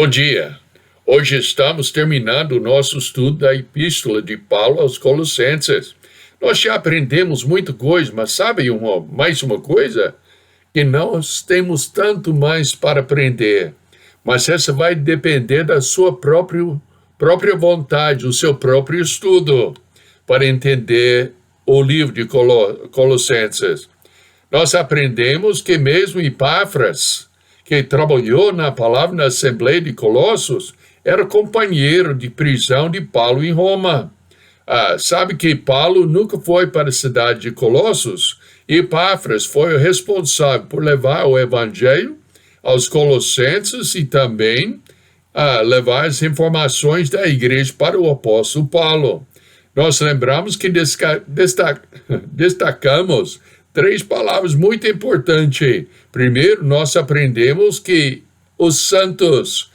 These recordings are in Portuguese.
Bom dia. Hoje estamos terminando o nosso estudo da Epístola de Paulo aos Colossenses. Nós já aprendemos muita coisa, mas sabe mais uma coisa? Que nós temos tanto mais para aprender. Mas essa vai depender da sua própria vontade, do seu próprio estudo, para entender o livro de Colossenses. Nós aprendemos que mesmo Epáfras, que trabalhou na palavra na Assembleia de Colossos, era companheiro de prisão de Paulo em Roma. Sabe que Paulo nunca foi para a cidade de Colossos, e Epáfras foi o responsável por levar o evangelho aos colossenses e também levar as informações da igreja para o apóstolo Paulo. Nós lembramos que destacamos 3 palavras muito importantes. Primeiro, nós aprendemos que os santos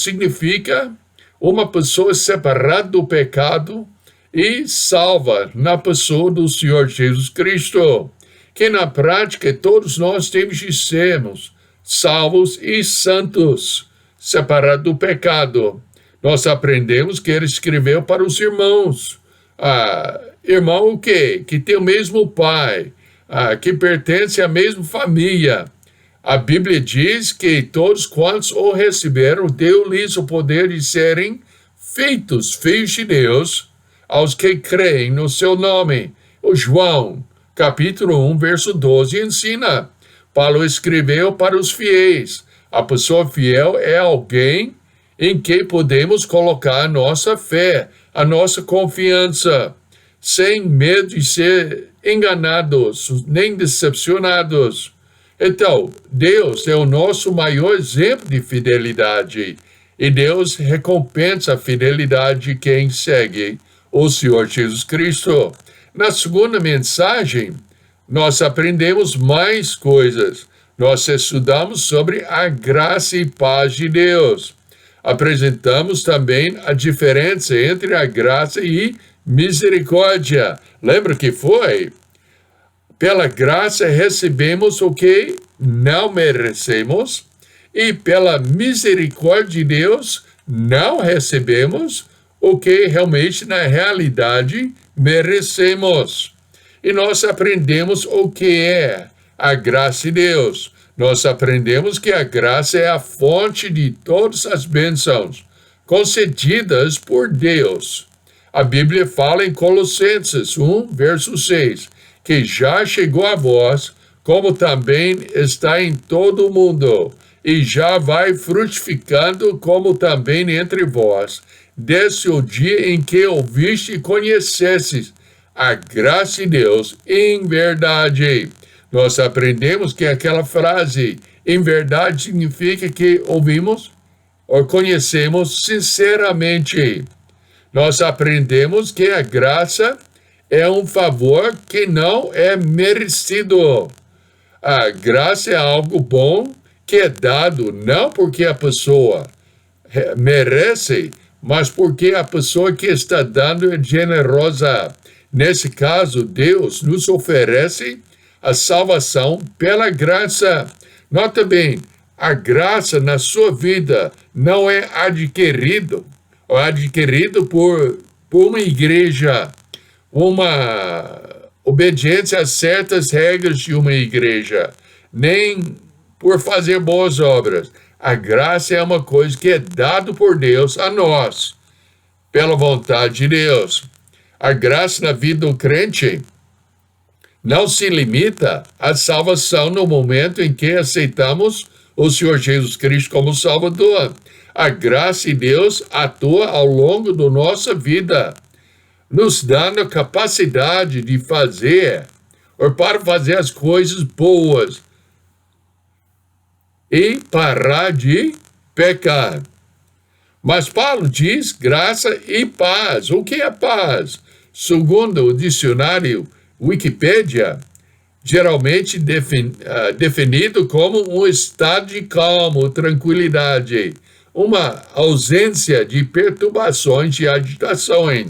significa uma pessoa separada do pecado e salva na pessoa do Senhor Jesus Cristo, que na prática todos nós temos de sermos salvos e santos, separados do pecado. Nós aprendemos que ele escreveu para os irmãos. Irmão o quê? Que tem o mesmo pai, que pertence à mesma família. A Bíblia diz que todos quantos o receberam, deu-lhes o poder de serem feitos filhos de Deus aos que creem no seu nome. O João, capítulo 1, verso 12, ensina. Paulo escreveu para os fiéis. A pessoa fiel é alguém em que podemos colocar a nossa fé, a nossa confiança, sem medo de ser enganados, nem decepcionados. Então, Deus é o nosso maior exemplo de fidelidade, e Deus recompensa a fidelidade de quem segue o Senhor Jesus Cristo. Na segunda mensagem, nós aprendemos mais coisas. Nós estudamos sobre a graça e paz de Deus. Apresentamos também a diferença entre a graça e misericórdia. Lembra que foi? Pela graça recebemos o que não merecemos, e pela misericórdia de Deus não recebemos o que realmente, na realidade, merecemos. E nós aprendemos o que é a graça de Deus. Nós aprendemos que a graça é a fonte de todas as bênçãos concedidas por Deus. A Bíblia fala em Colossenses 1, verso 6, que já chegou a vós, como também está em todo o mundo, e já vai frutificando como também entre vós, desde o dia em que ouviste e conhecestes a graça de Deus em verdade. Nós aprendemos que aquela frase, em verdade, significa que ouvimos ou conhecemos sinceramente. Nós aprendemos que a graça é um favor que não é merecido. A graça é algo bom que é dado não porque a pessoa merece, mas porque a pessoa que está dando é generosa. Nesse caso, Deus nos oferece a salvação pela graça. Nota bem, a graça na sua vida não é adquirido por uma igreja, uma obediência a certas regras de uma igreja, nem por fazer boas obras. A graça é uma coisa que é dada por Deus a nós, pela vontade de Deus. A graça na vida do crente não se limita à salvação no momento em que aceitamos o Senhor Jesus Cristo como Salvador. A graça de Deus atua ao longo da nossa vida, nos dando a capacidade de fazer, ou para fazer as coisas boas, e parar de pecar. Mas Paulo diz graça e paz. O que é paz? Segundo o dicionário Wikipédia, geralmente definido como um estado de calma, tranquilidade, uma ausência de perturbações e agitações.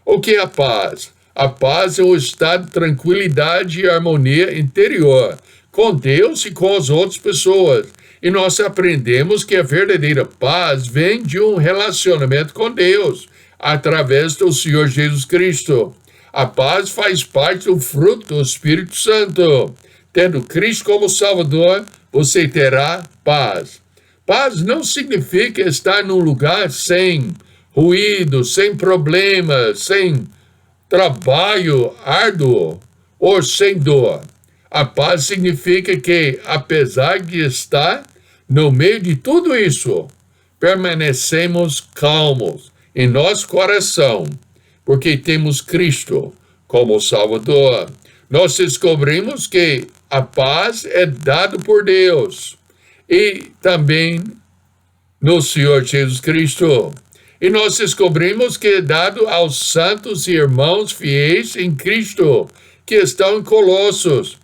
O que é a paz? A paz é um estado de tranquilidade e harmonia interior com Deus e com as outras pessoas. E nós aprendemos que a verdadeira paz vem de um relacionamento com Deus, através do Senhor Jesus Cristo. A paz faz parte do fruto do Espírito Santo. Tendo Cristo como Salvador, você terá paz. Paz não significa estar num lugar sem ruído, sem problemas, sem trabalho árduo ou sem dor. A paz significa que, apesar de estar no meio de tudo isso, permanecemos calmos em nosso coração, porque temos Cristo como Salvador. Nós descobrimos que a paz é dada por Deus e também no Senhor Jesus Cristo. E nós descobrimos que é dado aos santos e irmãos fiéis em Cristo, que estão em Colossos.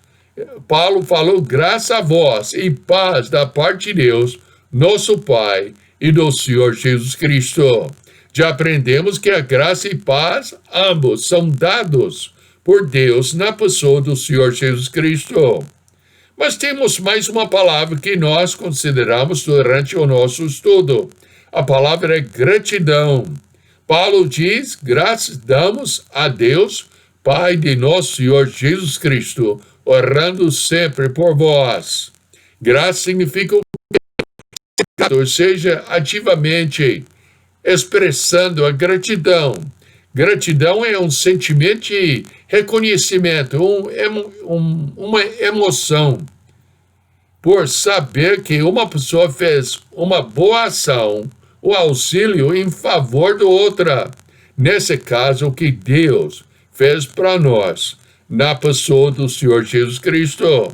Paulo falou, graça a vós e paz da parte de Deus, nosso Pai, e do Senhor Jesus Cristo. Já aprendemos que a graça e paz, ambos, são dados por Deus na pessoa do Senhor Jesus Cristo. Mas temos mais uma palavra que nós consideramos durante o nosso estudo. A palavra é gratidão. Paulo diz, graças damos a Deus, Pai de nosso Senhor Jesus Cristo, orando sempre por vós. Graça significa, ou seja, ativamente expressando a gratidão. Gratidão é um sentimento de reconhecimento, uma emoção por saber que uma pessoa fez uma boa ação, o auxílio em favor do outra. Nesse caso, o que Deus fez para nós, na pessoa do Senhor Jesus Cristo.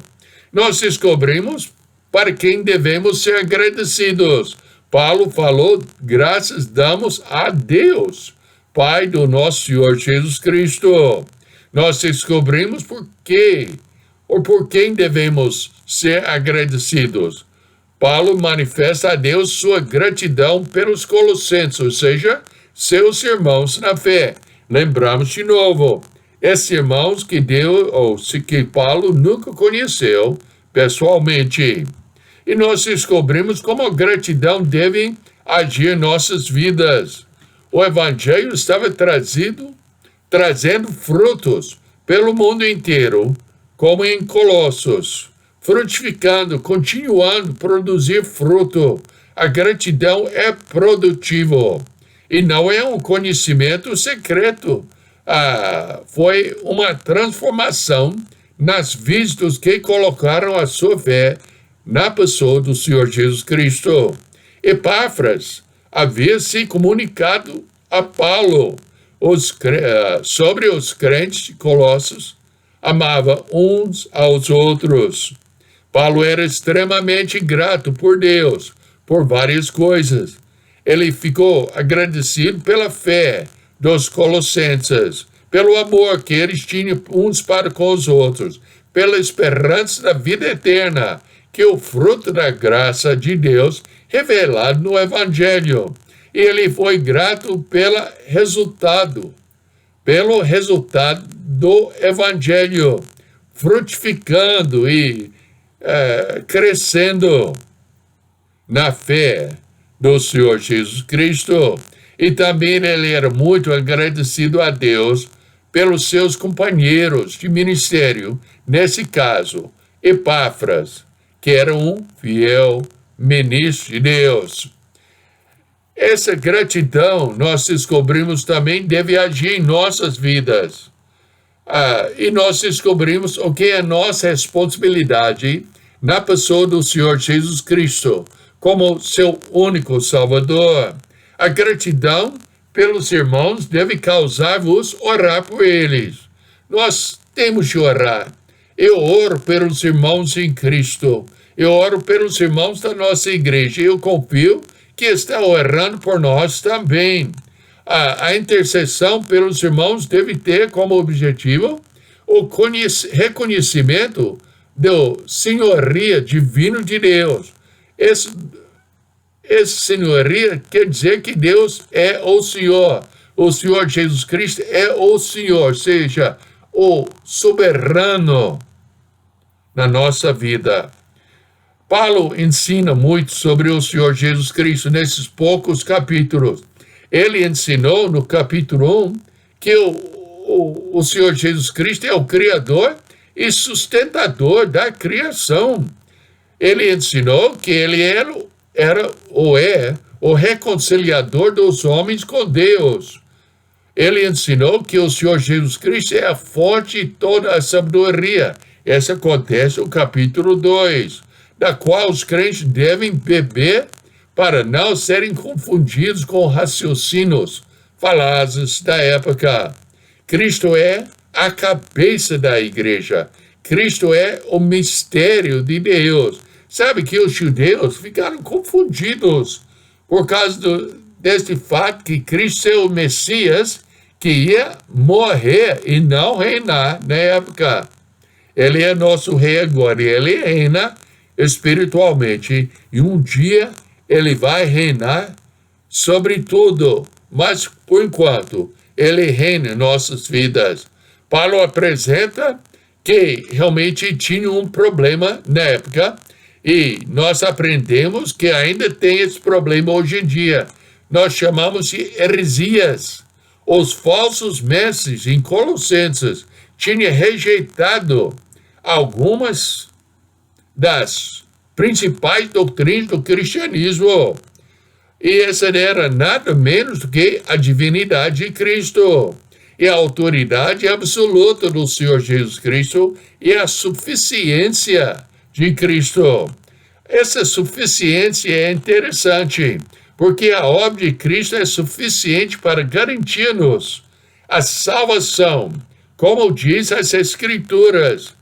Nós descobrimos para quem devemos ser agradecidos. Paulo falou, graças damos a Deus, Pai do nosso Senhor Jesus Cristo. Nós descobrimos por quê, ou por quem devemos ser agradecidos. Paulo manifesta a Deus sua gratidão pelos colossenses, ou seja, seus irmãos na fé. Lembramos de novo, esses irmãos que que Paulo nunca conheceu pessoalmente. E nós descobrimos como a gratidão deve agir em nossas vidas. O Evangelho estava trazendo frutos pelo mundo inteiro, como em Colossos, frutificando, continuando a produzir fruto. A gratidão é produtivo e não é um conhecimento secreto. Foi uma transformação nas vidas dos que colocaram a sua fé na pessoa do Senhor Jesus Cristo. Epáfras havia se comunicado a Paulo sobre os crentes de Colossos, amava uns aos outros. Paulo era extremamente grato por Deus, por várias coisas. Ele ficou agradecido pela fé dos colossenses, pelo amor que eles tinham uns para com os outros, pela esperança da vida eterna, que é o fruto da graça de Deus revelado no Evangelho. E ele foi grato pelo resultado do Evangelho, frutificando e crescendo na fé do Senhor Jesus Cristo. E também ele era muito agradecido a Deus pelos seus companheiros de ministério, nesse caso, Epáfras, que era um fiel ministro de Deus. Essa gratidão, nós descobrimos também, deve agir em nossas vidas. E nós descobrimos o que é nossa responsabilidade na pessoa do Senhor Jesus Cristo, como seu único Salvador. A gratidão pelos irmãos deve causar-vos orar por eles. Nós temos de orar. Eu oro pelos irmãos em Cristo. Eu oro pelos irmãos da nossa igreja. Eu confio que está orando por nós também. A intercessão pelos irmãos deve ter como objetivo o reconhecimento do senhoria divino de Deus. Esse senhoria quer dizer que Deus é o Senhor Jesus Cristo é o Senhor, ou seja, o soberano na nossa vida. Paulo ensina muito sobre o Senhor Jesus Cristo nesses poucos capítulos. Ele ensinou no capítulo 1 que o Senhor Jesus Cristo é o Criador e sustentador da criação. Ele ensinou que ele era ou é o reconciliador dos homens com Deus. Ele ensinou que o Senhor Jesus Cristo é a fonte de toda a sabedoria. Isso acontece no capítulo 2, da qual os crentes devem beber para não serem confundidos com raciocínios falazes da época. Cristo é a cabeça da igreja. Cristo é o mistério de Deus. Sabe que os judeus ficaram confundidos por causa deste fato que Cristo é o Messias que ia morrer e não reinar na época. Ele é nosso rei agora e ele reina espiritualmente. E um dia ele vai reinar sobre tudo. Mas, por enquanto, ele reina em nossas vidas. Paulo apresenta que realmente tinha um problema na época e nós aprendemos que ainda tem esse problema hoje em dia. Nós chamamos de heresias. Os falsos mestres em Colossenses tinham rejeitado algumas das principais doutrinas do cristianismo. E essa era nada menos do que a divindade de Cristo e a autoridade absoluta do Senhor Jesus Cristo e a suficiência de Cristo. Essa suficiência é interessante, porque a obra de Cristo é suficiente para garantir-nos a salvação, como diz as Escrituras.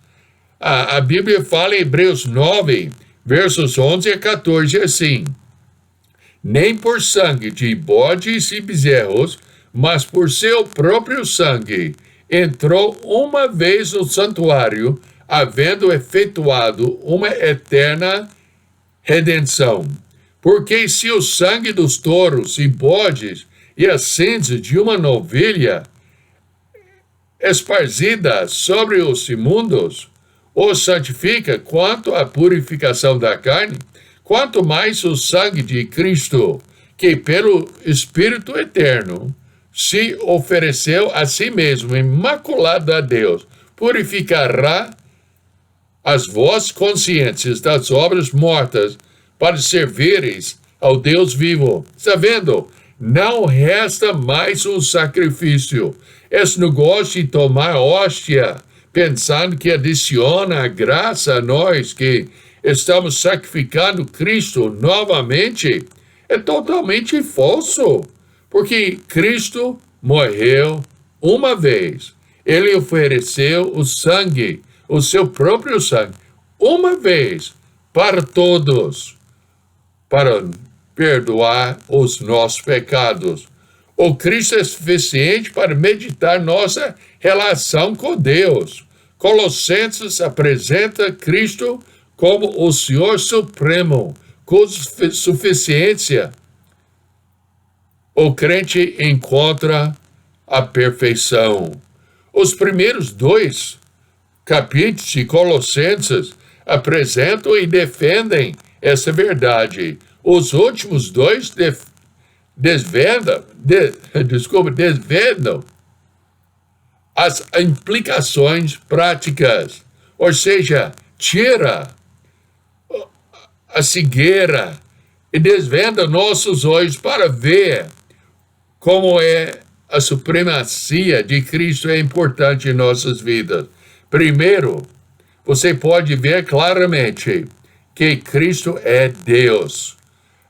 A Bíblia fala em Hebreus 9, versos 11 a 14, assim: nem por sangue de bodes e bezerros, mas por seu próprio sangue, entrou uma vez no santuário, havendo efetuado uma eterna redenção. Porque se o sangue dos touros e bodes e a cinza de uma novilha esparzida sobre os imundos os santifica quanto à purificação da carne, quanto mais o sangue de Cristo, que pelo Espírito Eterno se ofereceu a si mesmo, imaculado a Deus, purificará as vossas consciências das obras mortas, para servires ao Deus vivo. Está vendo? Não resta mais um sacrifício. Esse negócio de tomar hóstia, pensando que adiciona a graça a nós, que estamos sacrificando Cristo novamente, é totalmente falso. Porque Cristo morreu uma vez. Ele ofereceu o sangue, o seu próprio sangue, uma vez, para todos, para perdoar os nossos pecados. O Cristo é suficiente para meditar nossa relação com Deus. Colossenses apresenta Cristo como o Senhor Supremo, com suficiência. O crente encontra a perfeição. Os primeiros 2 capítulos de Colossenses apresentam e defendem essa verdade. Os últimos 2 desvendam as implicações práticas, ou seja, tira a cegueira e desvenda nossos olhos para ver como é a supremacia de Cristo é importante em nossas vidas. Primeiro, você pode ver claramente que Cristo é Deus.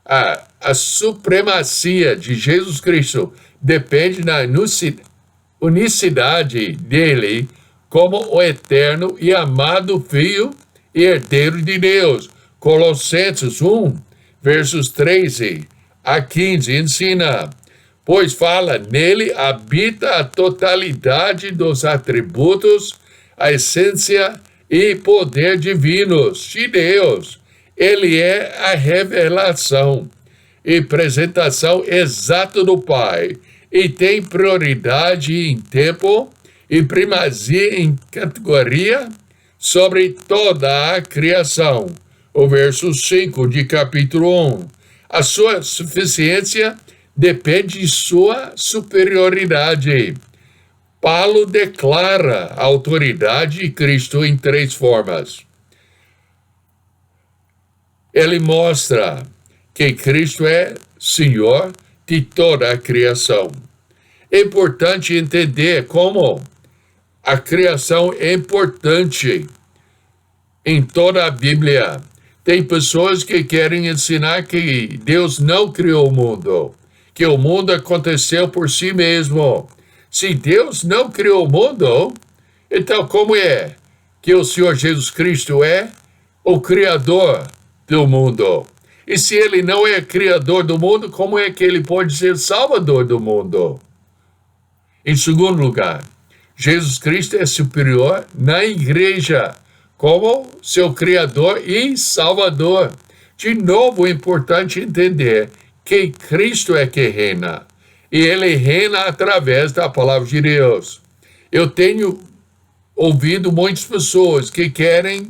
A supremacia de Jesus Cristo depende da unicidade dele como o eterno e amado Filho e herdeiro de Deus. Colossenses 1, versos 13 a 15, ensina: pois fala, nele habita a totalidade dos atributos, a essência e poder divinos de Deus. Ele é a revelação e apresentação exata do Pai, e tem prioridade em tempo e primazia em categoria sobre toda a criação. O verso 5 de capítulo 1. A sua suficiência depende de sua superioridade. Paulo declara a autoridade de Cristo em 3 formas. Ele mostra que Cristo é Senhor de toda a criação. É importante entender como a criação é importante em toda a Bíblia. Tem pessoas que querem ensinar que Deus não criou o mundo, que o mundo aconteceu por si mesmo. Se Deus não criou o mundo, então como é que o Senhor Jesus Cristo é o Criador do mundo? E se ele não é Criador do mundo, como é que ele pode ser Salvador do mundo? Em segundo lugar, Jesus Cristo é superior na igreja, como seu Criador e Salvador. De novo, é importante entender que Cristo é que reina. E ele reina através da palavra de Deus. Eu tenho ouvido muitas pessoas que querem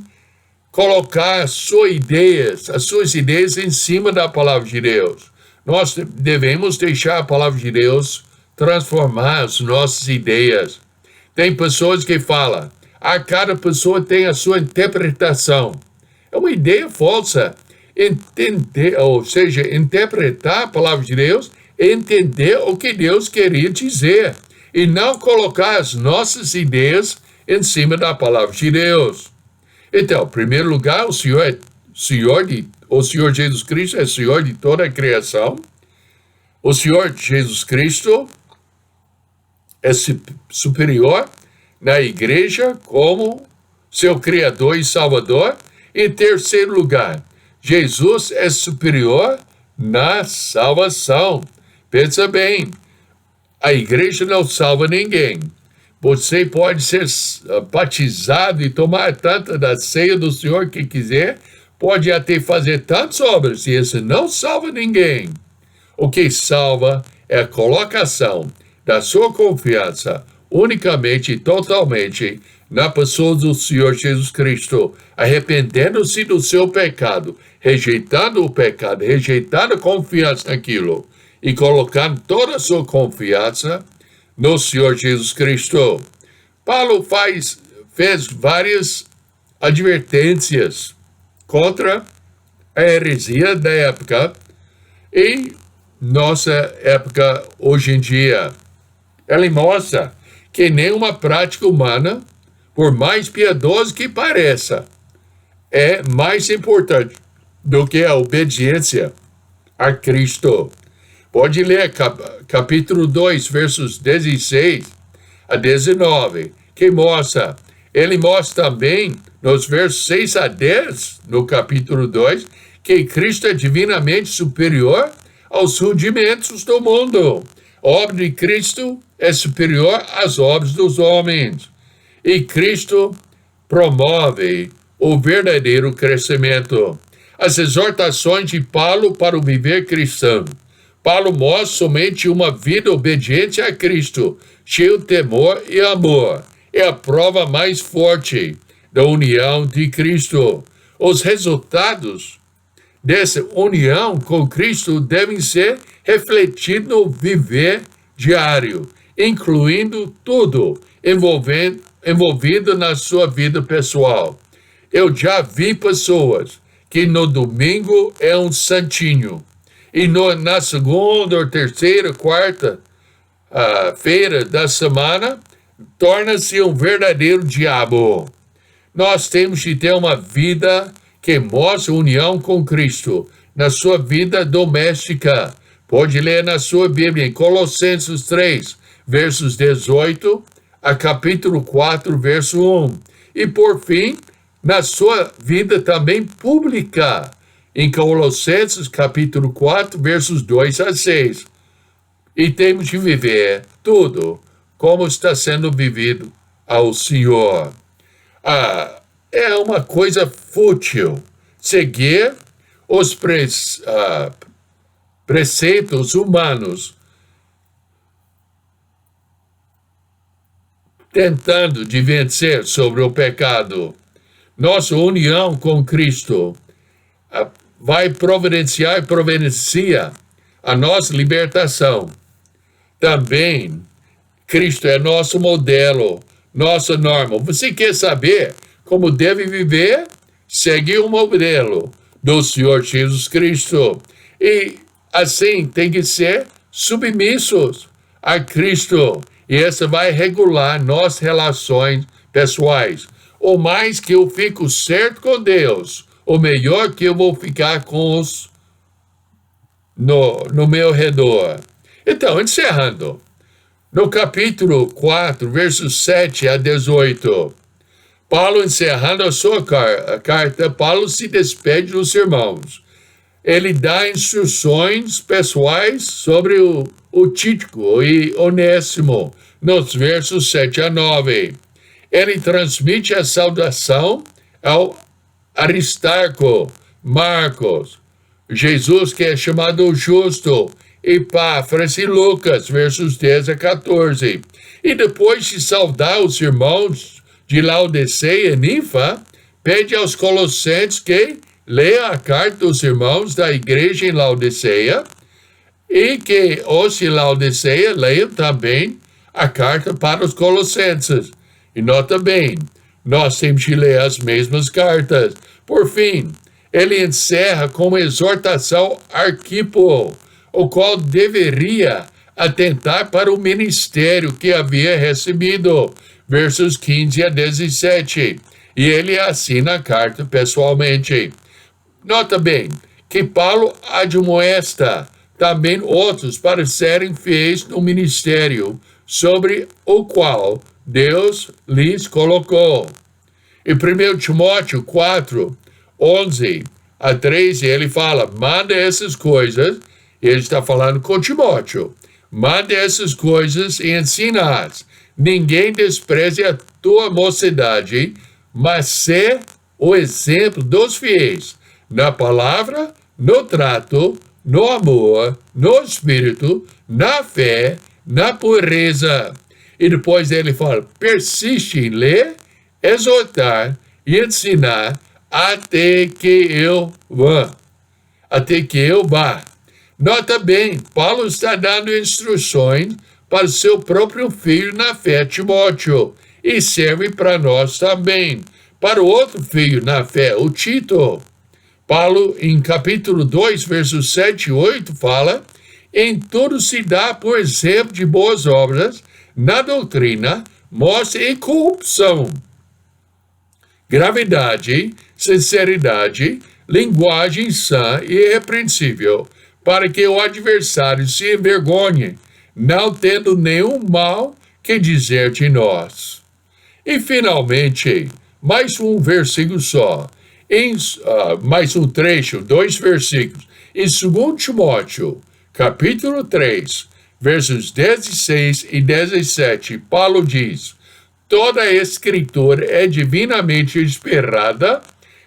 colocar as suas ideias em cima da palavra de Deus. Nós devemos deixar a palavra de Deus transformar as nossas ideias. Tem pessoas que falam, cada pessoa tem a sua interpretação. É uma ideia falsa. Interpretar a palavra de Deus é entender o que Deus queria dizer e não colocar as nossas ideias em cima da palavra de Deus. Então, em primeiro lugar, o Senhor Jesus Cristo é Senhor de toda a criação. O Senhor Jesus Cristo é superior na igreja como seu Criador e Salvador. Em terceiro lugar, Jesus é superior na salvação. Pensa bem, a igreja não salva ninguém. Você pode ser batizado e tomar tanta da ceia do Senhor que quiser, pode até fazer tantas obras, e isso não salva ninguém. O que salva é a colocação da sua confiança unicamente e totalmente na pessoa do Senhor Jesus Cristo, arrependendo-se do seu pecado, rejeitando o pecado, rejeitando a confiança naquilo e colocando toda a sua confiança no Senhor Jesus Cristo. Paulo fez várias advertências contra a heresia da época e nossa época hoje em dia. Ele mostra que nenhuma prática humana, por mais piedosa que pareça, é mais importante do que a obediência a Cristo. Pode ler capítulo 2, versos 16 a 19, que mostra. Ele mostra também, nos versos 6 a 10, no capítulo 2, que Cristo é divinamente superior aos rudimentos do mundo. A obra de Cristo é superior às obras dos homens. E Cristo promove o verdadeiro crescimento. As exortações de Paulo para o viver cristão. Paulo mostra somente uma vida obediente a Cristo, cheio de temor e amor. É a prova mais forte da união de Cristo. Os resultados dessa união com Cristo devem ser refletidos no viver diário, incluindo tudo envolvido na sua vida pessoal. Eu já vi pessoas que no domingo é um santinho, e na segunda, ou terceira, quarta feira da semana, torna-se um verdadeiro diabo. Nós temos de ter uma vida que mostra união com Cristo na sua vida doméstica. Pode ler na sua Bíblia, em Colossenses 3, versos 18 a capítulo 4, verso 1. E por fim, na sua vida também pública, em Colossenses capítulo 4, versos 2 a 6. E temos de viver tudo como está sendo vivido ao Senhor. É uma coisa fútil seguir os preceitos humanos, tentando de vencer sobre o pecado. Nossa união com Cristo vai providenciar e providencia a nossa libertação. Também, Cristo é nosso modelo, nossa norma. Você quer saber como deve viver? Segue o modelo do Senhor Jesus Cristo. E assim tem que ser submissos a Cristo. E essa vai regular nossas relações pessoais. O mais que eu fico certo com Deus, o melhor que eu vou ficar com os no meu redor. Então, encerrando, no capítulo 4, versos 7 a 18, Paulo, encerrando a sua carta, Paulo se despede dos irmãos. Ele dá instruções pessoais sobre o Tíquico e Onésimo, nos versos 7 a 9. Ele transmite a saudação ao Aristarco, Marcos, Jesus, que é chamado Justo, Epáfras e Lucas, versos 10 a 14. E depois de saudar os irmãos de Laodiceia e Ninfa, pede aos Colossenses que leiam a carta dos irmãos da igreja em Laodiceia e que os de Laodiceia leiam também a carta para os Colossenses. E nota bem, nós temos que ler as mesmas cartas. Por fim, ele encerra com uma exortação Arquipo, o qual deveria atentar para o ministério que havia recebido, versos 15 a 17. E ele assina a carta pessoalmente. Nota bem que Paulo admoesta também outros para serem fiéis no ministério sobre o qual Deus lhes colocou. Em 1 Timóteo 4, 11 a 13, ele fala, manda essas coisas, e ele está falando com Timóteo, manda essas coisas e ensina-as. Ninguém despreze a tua mocidade, mas sê o exemplo dos fiéis, na palavra, no trato, no amor, no espírito, na fé, na pureza. E depois ele fala, persiste em ler, exortar e ensinar até que eu vá. Nota bem, Paulo está dando instruções para seu próprio filho na fé, Timóteo, e serve para nós também. Para o outro filho na fé, o Tito, Paulo, em capítulo 2, versos 7 e 8, fala, em tudo se dá por exemplo de boas obras, na doutrina, mostra incorrupção, gravidade, sinceridade, linguagem sã e irrepreensível, para que o adversário se envergonhe, não tendo nenhum mal que dizer de nós. E, finalmente, mais um versículo só, mais um trecho, 2 versículos, em 2 Timóteo, capítulo 3, versos 16 e 17, Paulo diz, toda a escritura é divinamente inspirada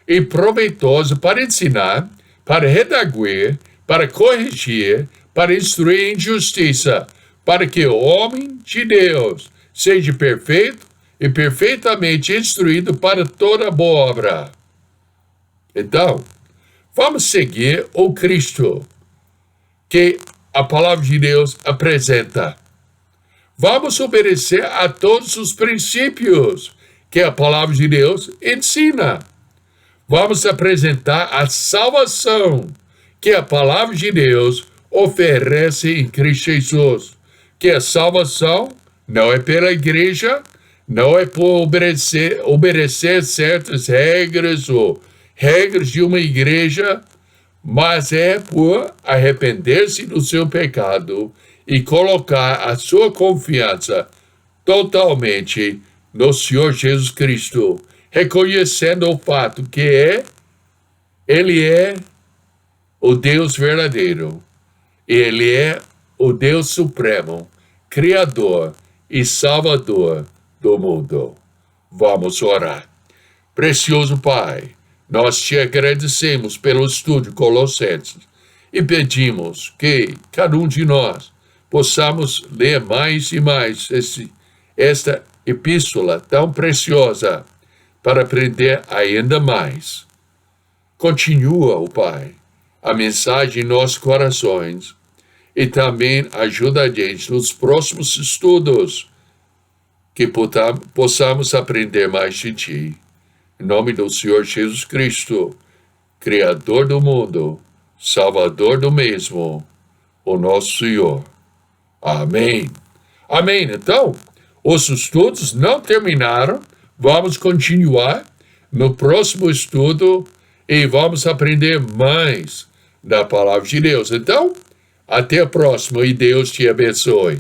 e proveitosa para ensinar, para redarguir, para corrigir, para instruir em justiça, para que o homem de Deus seja perfeito e perfeitamente instruído para toda boa obra. Então, vamos seguir o Cristo que a palavra de Deus apresenta. Vamos obedecer a todos os princípios que a palavra de Deus ensina. Vamos apresentar a salvação que a palavra de Deus oferece em Cristo Jesus. Que a salvação não é pela igreja, não é por obedecer certas regras ou regras de uma igreja, mas é por arrepender-se do seu pecado e colocar a sua confiança totalmente no Senhor Jesus Cristo, reconhecendo o fato que Ele é o Deus verdadeiro, Ele é o Deus supremo, Criador e Salvador do mundo. Vamos orar. Precioso Pai, nós te agradecemos pelo estudo de Colossenses e pedimos que cada um de nós possamos ler mais e mais esta epístola tão preciosa para aprender ainda mais. Continua, ó Pai, a mensagem em nossos corações e também ajuda a gente nos próximos estudos que possamos aprender mais de Ti. Em nome do Senhor Jesus Cristo, Criador do mundo, Salvador do mesmo, o nosso Senhor. Amém. Amém. Então, os estudos não terminaram. Vamos continuar no próximo estudo e vamos aprender mais da Palavra de Deus. Então, até a próxima e Deus te abençoe.